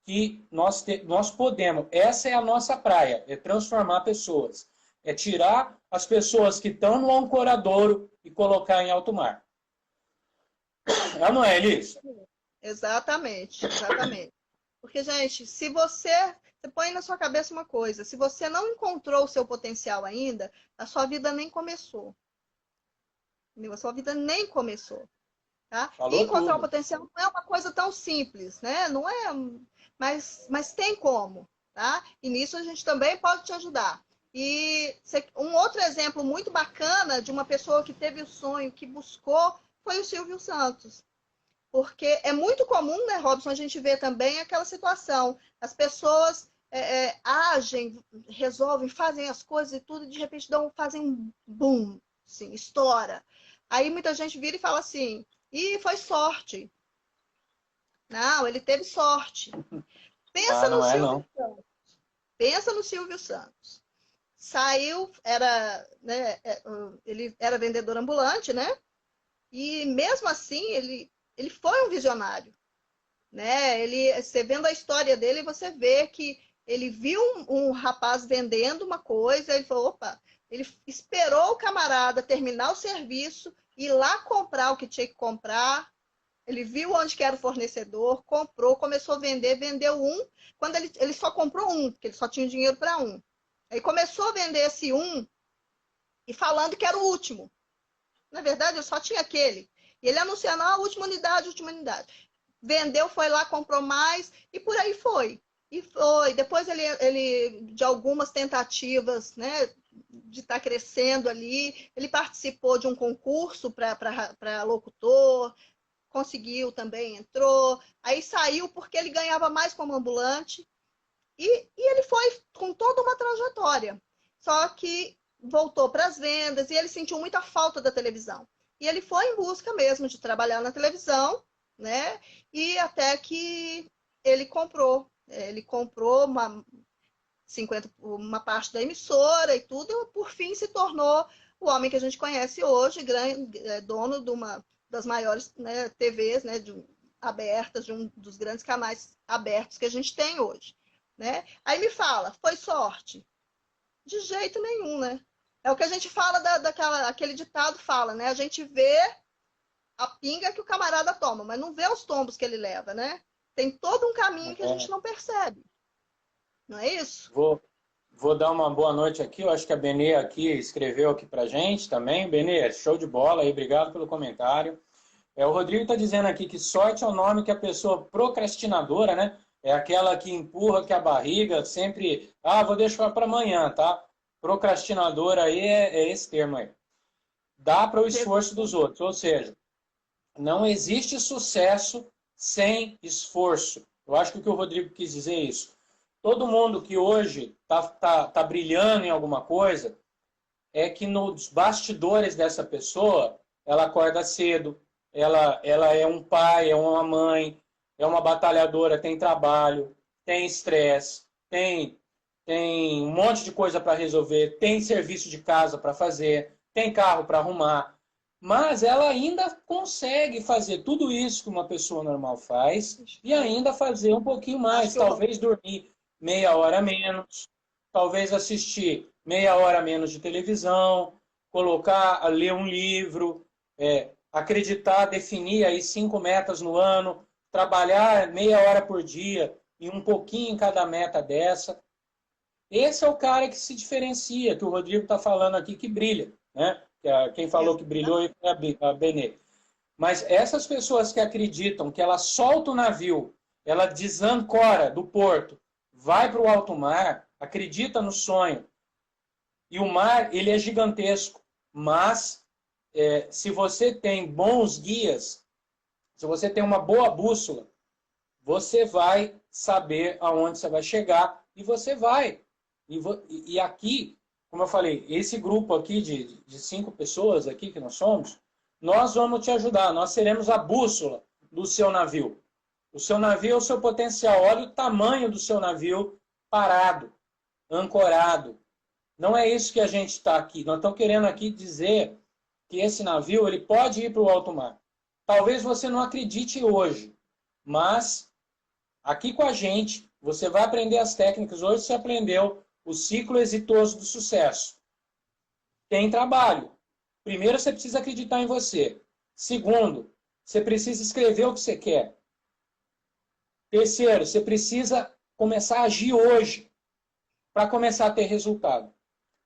S1: que nós podemos. Essa é a nossa praia, é transformar pessoas. É tirar as pessoas que estão no ancoradouro e colocar em alto mar. Não é, Elis?
S2: Exatamente, exatamente. Porque, gente, se você põe na sua cabeça uma coisa, se você não encontrou o seu potencial ainda, a sua vida nem começou. A sua vida nem começou. Tá? E encontrar o potencial não é uma coisa tão simples, né? Não é, mas tem como, tá? E nisso a gente também pode te ajudar. E um outro exemplo muito bacana de uma pessoa que teve o sonho, que buscou, foi o Silvio Santos. Porque é muito comum, né, Robson, a gente vê também aquela situação. As pessoas agem, resolvem, fazem as coisas e tudo, e de repente fazem um boom, assim, estoura. Aí muita gente vira e fala assim, e foi sorte. Não, ele teve sorte. Pensa no Silvio Santos. Pensa no Silvio Santos. Saiu, ele era vendedor ambulante, né? E mesmo assim, ele foi um visionário. Né? Você vendo a história dele, você vê que ele viu um rapaz vendendo uma coisa, ele falou, opa, ele esperou o camarada terminar o serviço, ir lá comprar o que tinha que comprar, ele viu onde que era o fornecedor, comprou, começou a vender, vendeu um, quando ele só comprou um, porque ele só tinha dinheiro para um. Aí começou a vender esse um, e falando que era o último. Na verdade, eu só tinha aquele. E ele anunciando, a última unidade, última unidade. Vendeu, foi lá, comprou mais, e por aí foi. E foi. Depois ele de algumas tentativas, né, de estar crescendo ali, ele participou de um concurso para locutor, conseguiu também, entrou, aí saiu porque ele ganhava mais como ambulante, e ele foi com toda uma trajetória. Só que voltou para as vendas e ele sentiu muita falta da televisão. E ele foi em busca mesmo de trabalhar na televisão, né? E até que ele comprou uma parte da emissora e tudo, e por fim se tornou o homem que a gente conhece hoje, dono de uma das maiores, né, TVs, né, abertas, de um dos grandes canais abertos que a gente tem hoje. Né? Aí me fala, foi sorte? De jeito nenhum, né? É o que a gente fala aquele ditado fala, né? A gente vê a pinga que o camarada toma, mas não vê os tombos que ele leva, né? Tem todo um caminho que a gente não percebe. Não é isso?
S1: Vou dar uma boa noite aqui. Eu acho que a Benê aqui escreveu aqui pra gente também. Benê, show de bola aí. Obrigado pelo comentário. O Rodrigo está dizendo aqui que sorte é o nome que a pessoa procrastinadora, né? É aquela que empurra que a barriga sempre... vou deixar para amanhã, tá? Procrastinadora aí é esse termo aí. Dá para o esforço dos outros. Ou seja, não existe sucesso sem esforço. Eu acho que o Rodrigo quis dizer é isso. Todo mundo que hoje tá brilhando em alguma coisa é que nos bastidores dessa pessoa, ela acorda cedo, ela é um pai, é uma mãe, é uma batalhadora, tem trabalho, tem estresse, tem um monte de coisa para resolver, tem serviço de casa para fazer, tem carro para arrumar, mas ela ainda consegue fazer tudo isso que uma pessoa normal faz e ainda fazer um pouquinho mais, talvez dormir meia hora menos, talvez assistir meia hora menos de televisão, ler um livro, acreditar, definir aí 5 metas no ano, trabalhar meia hora por dia e um pouquinho em cada meta dessa. Esse é o cara que se diferencia, que o Rodrigo está falando aqui, que brilha. Né? Quem falou que brilhou foi a Benê. Mas essas pessoas que acreditam que ela solta o navio, ela desancora do porto, vai para o alto mar, acredita no sonho, e o mar ele é gigantesco, mas se você tem bons guias, se você tem uma boa bússola, você vai saber aonde você vai chegar e você vai. E aqui, como eu falei, esse grupo aqui de 5 pessoas aqui que nós somos, nós vamos te ajudar, nós seremos a bússola do seu navio. O seu navio é o seu potencial, olha o tamanho do seu navio parado, ancorado. Não é isso que a gente está aqui, nós estamos querendo aqui dizer que esse navio ele pode ir para o alto mar. Talvez você não acredite hoje, mas aqui com a gente, você vai aprender as técnicas. Hoje você aprendeu o ciclo exitoso do sucesso. Tem trabalho. Primeiro, você precisa acreditar em você. Segundo, você precisa escrever o que você quer. Terceiro, você precisa começar a agir hoje para começar a ter resultado.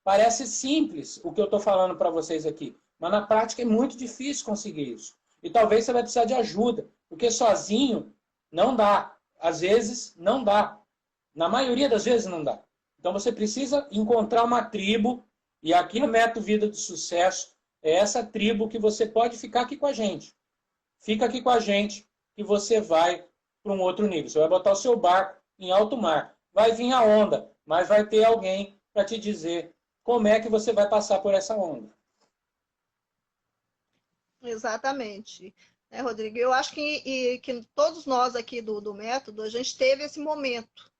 S1: Parece simples o que eu estou falando para vocês aqui, mas na prática é muito difícil conseguir isso. E talvez você vai precisar de ajuda, porque sozinho não dá. Às vezes não dá. Na maioria das vezes não dá. Então você precisa encontrar uma tribo, e aqui a Método Vida do Sucesso é essa tribo que você pode ficar aqui com a gente. Fica aqui com a gente que você vai para um outro nível. Você vai botar o seu barco em alto mar. Vai vir a onda, mas vai ter alguém para te dizer como é que você vai passar por essa onda.
S2: Exatamente. Rodrigo, eu acho que todos nós aqui do método, a gente teve esse momento,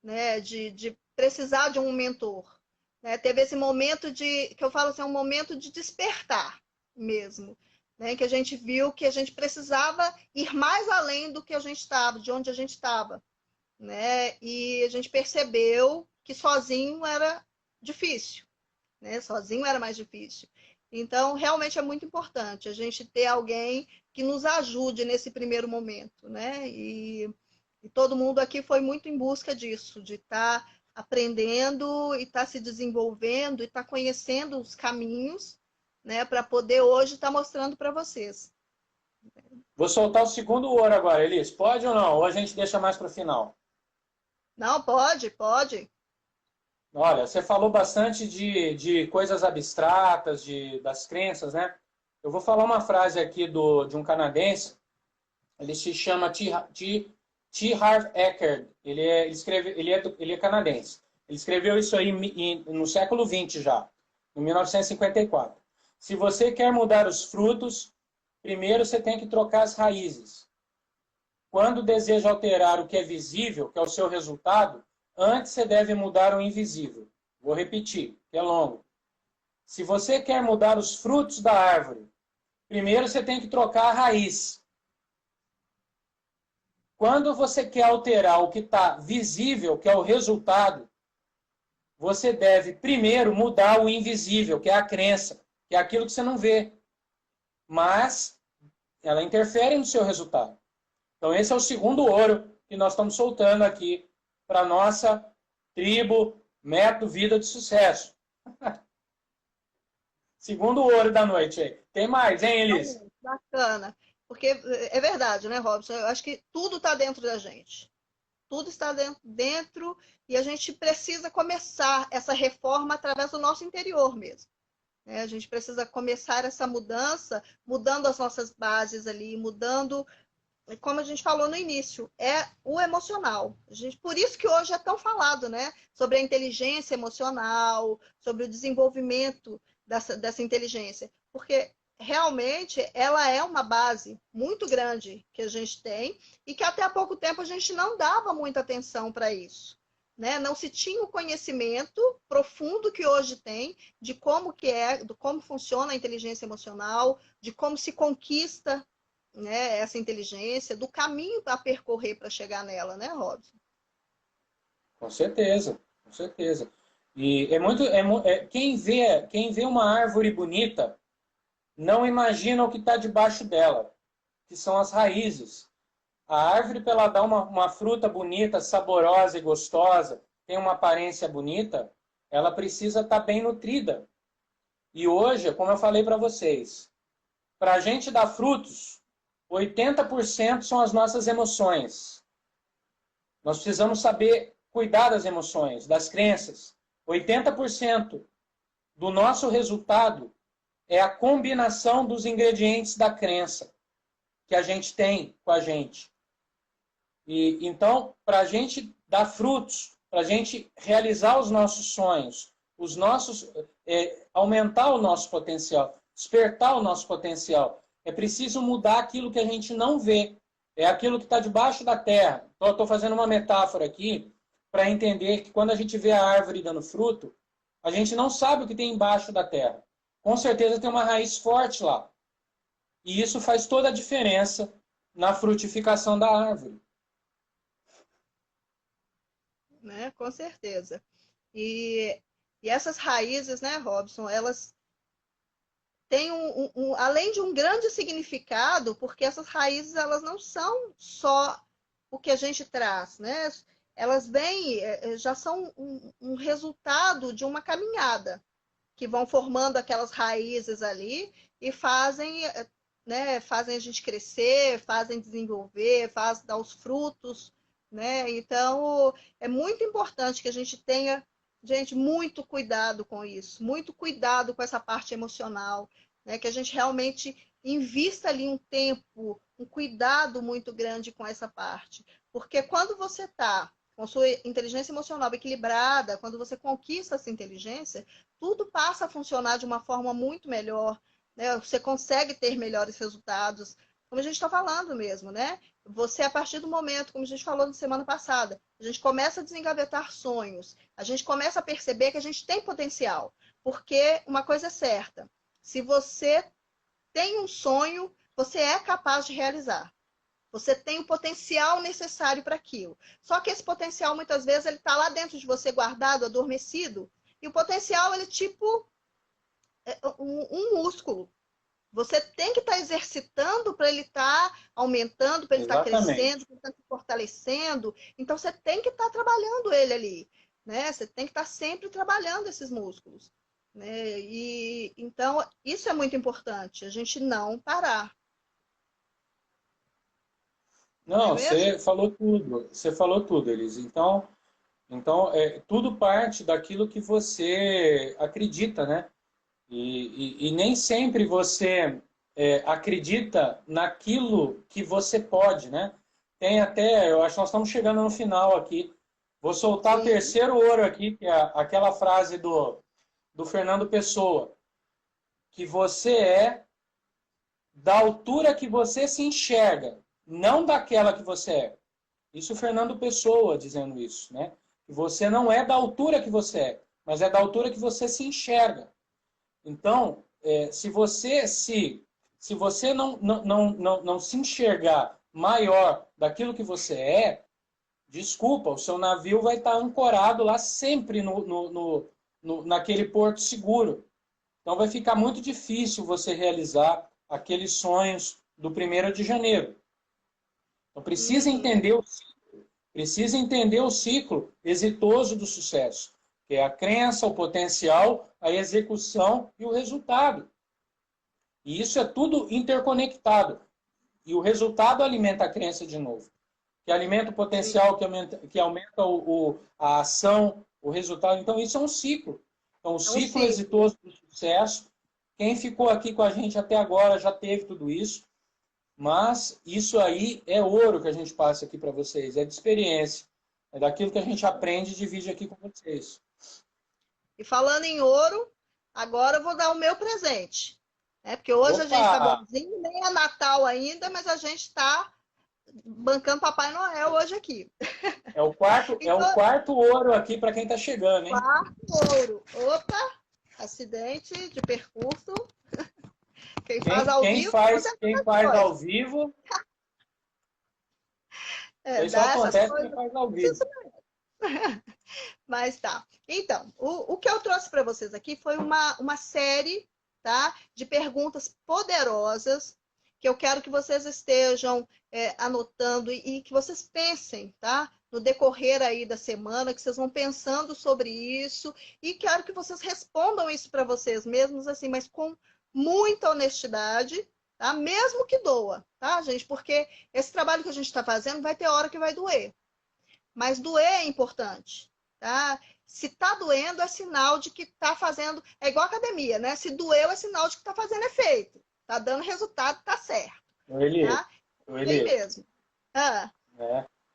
S2: né, de precisar de um mentor. Né? Teve esse momento que eu falo assim, um momento de despertar mesmo. Né? Que a gente viu que a gente precisava ir mais além do que a gente estava, de onde a gente estava. Né? E a gente percebeu que sozinho era difícil. Né? Sozinho era mais difícil. Então, realmente é muito importante a gente ter alguém que nos ajude nesse primeiro momento, né? E todo mundo aqui foi muito em busca disso, de estar aprendendo e estar se desenvolvendo e estar conhecendo os caminhos, né? Para poder hoje estar mostrando para vocês.
S1: Vou soltar o segundo ouro agora, Elis. Pode ou não? Ou a gente deixa mais para o final?
S2: Não, pode.
S1: Olha, você falou bastante de coisas abstratas, das crenças, né? Eu vou falar uma frase aqui de um canadense Ele se chama T. Harv Eker. Ele é canadense. Ele escreveu isso aí no século XX já, em 1954. Se você quer mudar os frutos, primeiro você tem que trocar as raízes. Quando deseja alterar o que é visível, que é o seu resultado, antes você deve mudar o invisível. Vou repetir, que é longo. Se você quer mudar os frutos da árvore, primeiro você tem que trocar a raiz. Quando você quer alterar o que está visível, que é o resultado, você deve primeiro mudar o invisível, que é a crença, que é aquilo que você não vê. Mas ela interfere no seu resultado. Então esse é o segundo ouro que nós estamos soltando aqui para a nossa tribo Método Vida de Sucesso. Segundo ouro da noite aí. Tem mais, hein, Elis?
S2: Bacana. Porque é verdade, né, Robson? Eu acho que tudo está dentro da gente. Tudo está dentro e a gente precisa começar essa reforma através do nosso interior mesmo. A gente precisa começar essa mudança, mudando as nossas bases ali, mudando, como a gente falou no início, é o emocional. Por isso que hoje é tão falado, né? Sobre a inteligência emocional, sobre o desenvolvimento dessa inteligência. Porque realmente ela é uma base muito grande que a gente tem e que até há pouco tempo a gente não dava muita atenção para isso. Né? Não se tinha o conhecimento profundo que hoje tem de como que é, de como funciona a inteligência emocional, de como se conquista, né, essa inteligência, do caminho a percorrer para chegar nela, né, Robson?
S1: Com certeza, com certeza. E quem vê uma árvore bonita não imagina o que está debaixo dela, que são as raízes. A árvore, para ela dar uma fruta bonita, saborosa e gostosa, tem uma aparência bonita, ela precisa estar bem nutrida. E hoje, como eu falei para vocês, para a gente dar frutos, 80% são as nossas emoções. Nós precisamos saber cuidar das emoções, das crenças. 80% do nosso resultado é a combinação dos ingredientes da crença que a gente tem com a gente. E então, para a gente dar frutos, para a gente realizar os nossos sonhos, aumentar o nosso potencial, despertar o nosso potencial, é preciso mudar aquilo que a gente não vê. É aquilo que está debaixo da terra. Então, eu estou fazendo uma metáfora aqui para entender que quando a gente vê a árvore dando fruto, a gente não sabe o que tem embaixo da terra. Com certeza tem uma raiz forte lá. E isso faz toda a diferença na frutificação da árvore.
S2: Né? Com certeza. E essas raízes, né, Robson, elas têm além de um grande significado, porque essas raízes elas não são só o que a gente traz, né? Elas já são um resultado de uma caminhada, que vão formando aquelas raízes ali e fazem, né, fazem a gente crescer, fazem desenvolver, fazem dar os frutos, né? Então, é muito importante que a gente tenha, gente, muito cuidado com isso, muito cuidado com essa parte emocional, né? Que a gente realmente invista ali um tempo, um cuidado muito grande com essa parte. Porque quando você está com a sua inteligência emocional equilibrada, quando você conquista essa inteligência, tudo passa a funcionar de uma forma muito melhor, né? Você consegue ter melhores resultados, como a gente está falando mesmo, né? Você, a partir do momento, como a gente falou na semana passada, a gente começa a desengavetar sonhos, a gente começa a perceber que a gente tem potencial, porque uma coisa é certa, se você tem um sonho, você é capaz de realizar. Você tem o potencial necessário para aquilo. Só que esse potencial, muitas vezes, ele está lá dentro de você, guardado, adormecido. E o potencial, ele é tipo um músculo. Você tem que estar exercitando para ele estar aumentando, para ele estar crescendo, para ele estar se fortalecendo. Então, você tem que estar trabalhando ele ali. Né? Você tem que estar sempre trabalhando esses músculos. Né? E, então, isso é muito importante, a gente não parar.
S1: Não, você falou tudo. Você falou tudo, Elis. Então tudo parte daquilo que você acredita, né? E nem sempre você acredita naquilo que você pode, né? Tem até, eu acho que nós estamos chegando no final aqui. Vou soltar o terceiro ouro aqui, que é aquela frase do Fernando Pessoa, que você é da altura que você se enxerga, não daquela que você é. Isso o Fernando Pessoa dizendo isso, né? Que você não é da altura que você é, mas é da altura que você se enxerga. Então, se você não se enxergar maior daquilo que você é, desculpa, o seu navio vai estar ancorado lá sempre naquele porto seguro. Então vai ficar muito difícil você realizar aqueles sonhos do 1º de janeiro. Então precisa entender o ciclo exitoso do sucesso, que é a crença, o potencial, a execução e o resultado. E isso é tudo interconectado. E o resultado alimenta a crença de novo. Que alimenta o potencial, que aumenta a ação, o resultado. Então, isso é um ciclo. Então, o ciclo exitoso do sucesso, quem ficou aqui com a gente até agora já teve tudo isso, mas isso aí é ouro que a gente passa aqui para vocês, é de experiência, é daquilo que a gente aprende e divide aqui com vocês.
S2: E falando em ouro, agora eu vou dar o meu presente. Porque hoje a gente está bonzinho, nem é Natal ainda, mas a gente está bancando Papai Noel hoje aqui.
S1: É o quarto ouro aqui para quem está chegando, hein?
S2: Quarto ouro. Opa, acidente de percurso. Quem faz ao vivo.
S1: Quem faz ao vivo. Isso acontece quem faz ao vivo.
S2: Mas tá. Então, o que eu trouxe para vocês aqui foi uma série, tá, de perguntas poderosas que eu quero que vocês estejam anotando e que vocês pensem, tá? No decorrer aí da semana, que vocês vão pensando sobre isso e quero que vocês respondam isso para vocês mesmos, assim, mas com muita honestidade, tá? Mesmo que doa, tá, gente? Porque esse trabalho que a gente está fazendo vai ter hora que vai doer. Mas doer é importante, tá? Se tá doendo, é sinal de que tá fazendo... É igual academia, né? Se doeu, é sinal de que tá fazendo efeito. Tá dando resultado, tá certo.
S1: Eli,
S2: tá? Ele mesmo.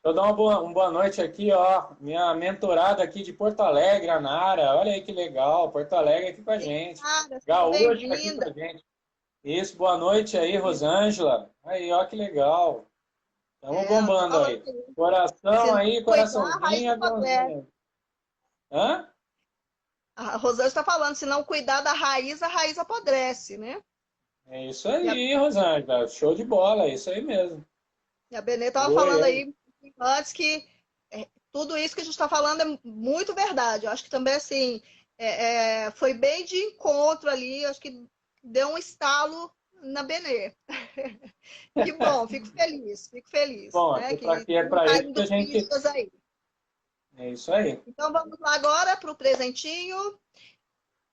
S1: Eu dar uma boa noite aqui, ó. Minha mentorada aqui de Porto Alegre, a Nara. Olha aí que legal. Porto Alegre aqui com a gente. Gaúcho aqui com a gente. Isso, boa noite aí, Rosângela. Aí, ó, que legal. Estamos bombando aí. Coração aí, coraçãozinho. Hã?
S2: A Rosângela está falando, se não cuidar da raiz, a raiz apodrece, né?
S1: É isso aí, Rosângela. Show de bola, é isso aí mesmo.
S2: E a Benê estava falando aí antes que tudo isso que a gente está falando é muito verdade. Eu acho que também, assim, foi bem de encontro ali, acho que deu um estalo na Benê. Que bom, fico feliz.
S1: Bom,
S2: né?
S1: é para isso que a gente...
S2: Aí.
S1: É isso aí.
S2: Então, vamos lá agora para o presentinho.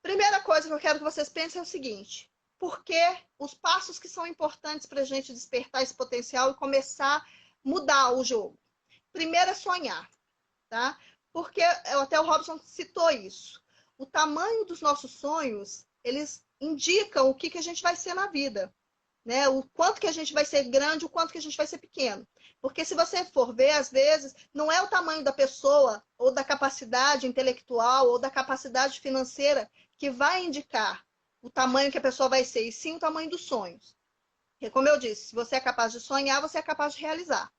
S2: Primeira coisa que eu quero que vocês pensem é o seguinte. Por que os passos que são importantes para a gente despertar esse potencial e começar a mudar o jogo? Primeiro é sonhar, tá? Porque até o Robson citou isso. O tamanho dos nossos sonhos, eles indicam o que a gente vai ser na vida, né? O quanto que a gente vai ser grande, o quanto que a gente vai ser pequeno. Porque se você for ver, às vezes, não é o tamanho da pessoa, ou da capacidade intelectual, ou da capacidade financeira que vai indicar o tamanho que a pessoa vai ser, e sim o tamanho dos sonhos. Porque, como eu disse, se você é capaz de sonhar, você é capaz de realizar.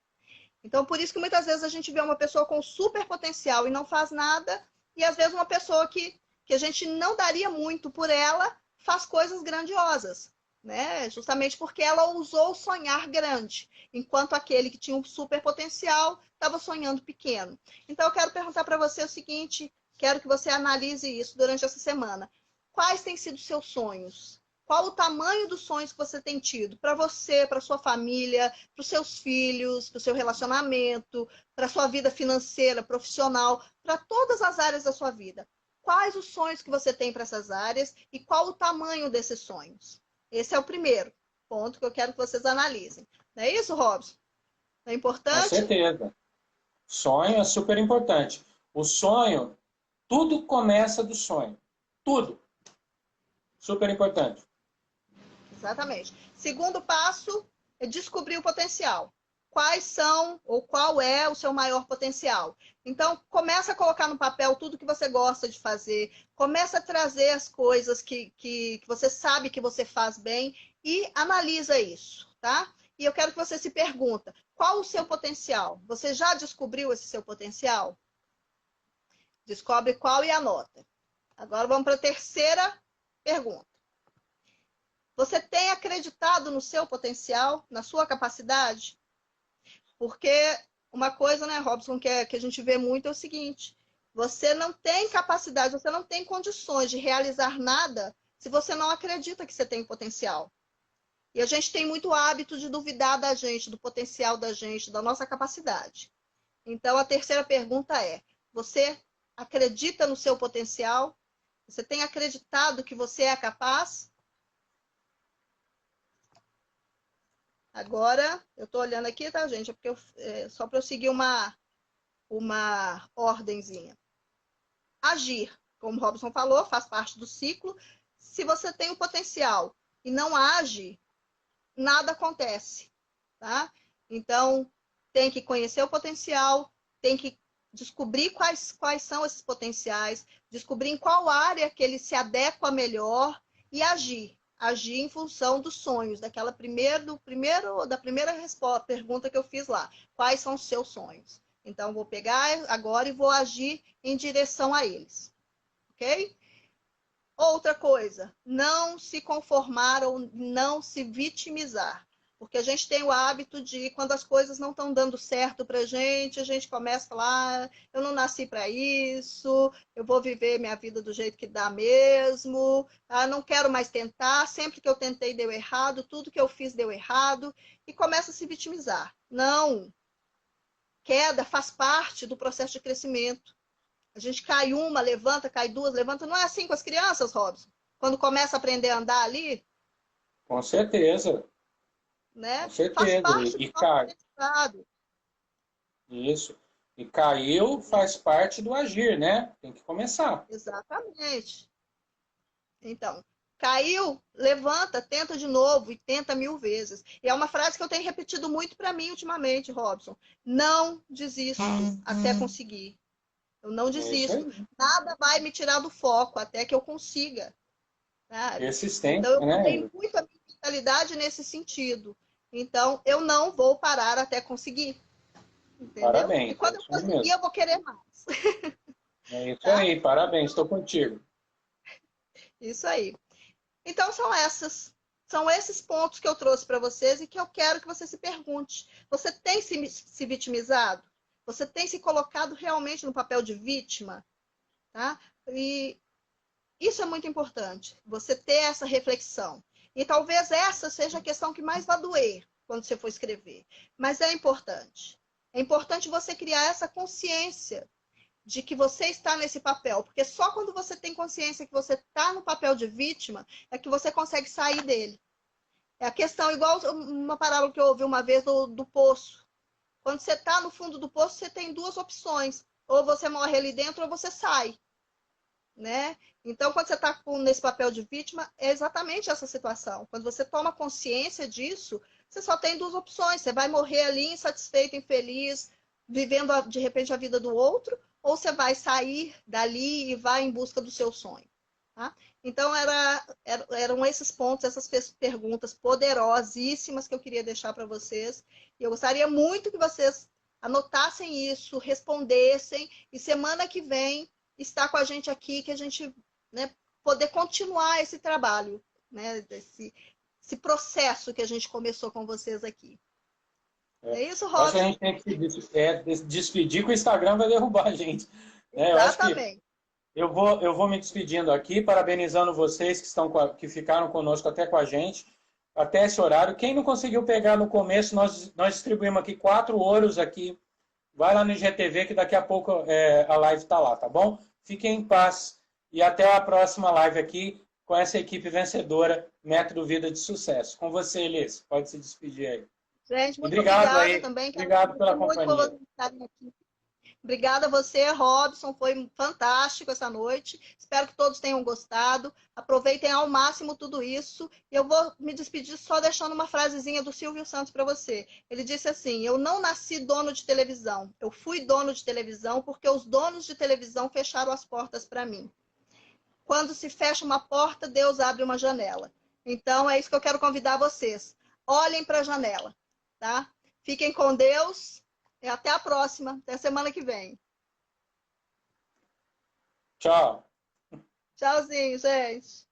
S2: Então, por isso que muitas vezes a gente vê uma pessoa com super potencial e não faz nada, e às vezes uma pessoa que a gente não daria muito por ela, faz coisas grandiosas, né? Justamente porque ela ousou sonhar grande, enquanto aquele que tinha um super potencial estava sonhando pequeno. Então, eu quero perguntar para você o seguinte, quero que você analise isso durante essa semana. Quais têm sido seus sonhos? Qual o tamanho dos sonhos que você tem tido? Para você, para sua família, para os seus filhos, para o seu relacionamento, para a sua vida financeira, profissional, para todas as áreas da sua vida. Quais os sonhos que você tem para essas áreas e qual o tamanho desses sonhos? Esse é o primeiro ponto que eu quero que vocês analisem. Não é isso, Robson? É importante?
S1: Com certeza. Sonho é super importante. O sonho, tudo começa do sonho. Tudo. Super importante.
S2: Exatamente. Segundo passo é descobrir o potencial. Quais são ou qual é o seu maior potencial? Então, começa a colocar no papel tudo que você gosta de fazer, começa a trazer as coisas que você sabe que você faz bem e analisa isso, tá? E eu quero que você se pergunta, qual o seu potencial? Você já descobriu esse seu potencial? Descobre qual e anota. Agora vamos para a terceira pergunta. Você tem acreditado no seu potencial, na sua capacidade? Porque uma coisa, né, Robson, que a gente vê muito é o seguinte: você não tem capacidade, você não tem condições de realizar nada se você não acredita que você tem potencial. E a gente tem muito hábito de duvidar da gente, do potencial da gente, da nossa capacidade. Então, a terceira pergunta é: você acredita no seu potencial? Você tem acreditado que você é capaz? Agora, eu estou olhando aqui, tá, gente? É porque só para eu seguir uma ordenzinha. Agir, como o Robson falou, faz parte do ciclo. Se você tem o potencial e não age, nada acontece, tá? Então, tem que conhecer o potencial, tem que descobrir quais são esses potenciais, descobrir em qual área que ele se adequa melhor e agir. Agir em função dos sonhos, da primeira pergunta que eu fiz lá. Quais são os seus sonhos? Então, vou pegar agora e vou agir em direção a eles. Ok? Outra coisa, não se conformar ou não se vitimizar. Porque a gente tem o hábito de, quando as coisas não estão dando certo para a gente começa a falar, eu não nasci para isso, eu vou viver minha vida do jeito que dá mesmo, não quero mais tentar, sempre que eu tentei deu errado, tudo que eu fiz deu errado, e começa a se vitimizar. Não! Queda faz parte do processo de crescimento. A gente cai uma, levanta, cai duas, levanta. Não é assim com as crianças, Robson? Quando começa a aprender a andar ali?
S1: Com certeza.
S2: Né?
S1: Com certeza.
S2: Faz parte do nosso
S1: cai.
S2: aprendizado.
S1: Isso. E caiu faz parte do agir, né? Tem que começar.
S2: Exatamente. Então, caiu, levanta, tenta de novo e tenta 1000 vezes. E é uma frase que eu tenho repetido muito para mim ultimamente, Robson. Não desisto até conseguir. Eu não desisto. Nada vai me tirar do foco até que eu consiga. Sabe?
S1: Persistente,
S2: então, eu
S1: né?
S2: mudei muito a minha mentalidade nesse sentido. Então, eu não vou parar até conseguir. Entendeu?
S1: Parabéns.
S2: E quando eu conseguir, eu vou querer mais.
S1: É isso
S2: Tá?
S1: aí, parabéns, estou contigo.
S2: Isso aí. Então, são esses pontos que eu trouxe para vocês e que eu quero que você se pergunte. Você tem se vitimizado? Você tem se colocado realmente no papel de vítima? Tá? E isso é muito importante, você ter essa reflexão. E talvez essa seja a questão que mais vai doer quando você for escrever. Mas é importante. É importante você criar essa consciência de que você está nesse papel. Porque só quando você tem consciência que você está no papel de vítima é que você consegue sair dele. É a questão, igual uma parábola que eu ouvi uma vez do poço. Quando você está no fundo do poço, você tem duas opções. Ou você morre ali dentro ou você sai. Né? Então, quando você está nesse papel de vítima, é exatamente essa situação. Quando você toma consciência disso, você só tem duas opções. Você vai morrer ali insatisfeito, infeliz, vivendo de repente a vida do outro, ou você vai sair dali e vai em busca do seu sonho. Tá? Então, eram esses pontos, essas perguntas poderosíssimas que eu queria deixar para vocês. E eu gostaria muito que vocês anotassem isso, respondessem, e semana que vem estar com a gente aqui, que a gente, né, poder continuar esse trabalho, né, esse processo que a gente começou com vocês aqui. É isso, Robson?
S1: Acho que a gente tem que se despedir, que o Instagram vai derrubar a gente.
S2: Exatamente.
S1: Eu acho que eu vou me despedindo aqui, parabenizando vocês que ficaram conosco até com a gente, até esse horário. Quem não conseguiu pegar no começo, nós distribuímos aqui 4 ouros aqui. Vai lá no IGTV que daqui a pouco a live está lá, tá bom? Fiquem em paz e até a próxima live aqui com essa equipe vencedora, Método Vida de Sucesso. Com você, Elis, pode se despedir aí.
S2: Gente, muito obrigada
S1: aí.
S2: também.
S1: Obrigado pela companhia.
S2: Muito por estarem aqui. Obrigada a você, Robson. Foi fantástico essa noite. Espero que todos tenham gostado. Aproveitem ao máximo tudo isso. E eu vou me despedir só deixando uma frasezinha do Silvio Santos para você. Ele disse assim: eu não nasci dono de televisão. Eu fui dono de televisão porque os donos de televisão fecharam as portas para mim. Quando se fecha uma porta, Deus abre uma janela. Então, é isso que eu quero convidar vocês. Olhem para a janela, tá? Fiquem com Deus. E até a próxima, até a semana que vem.
S1: Tchau.
S2: Tchauzinho, gente.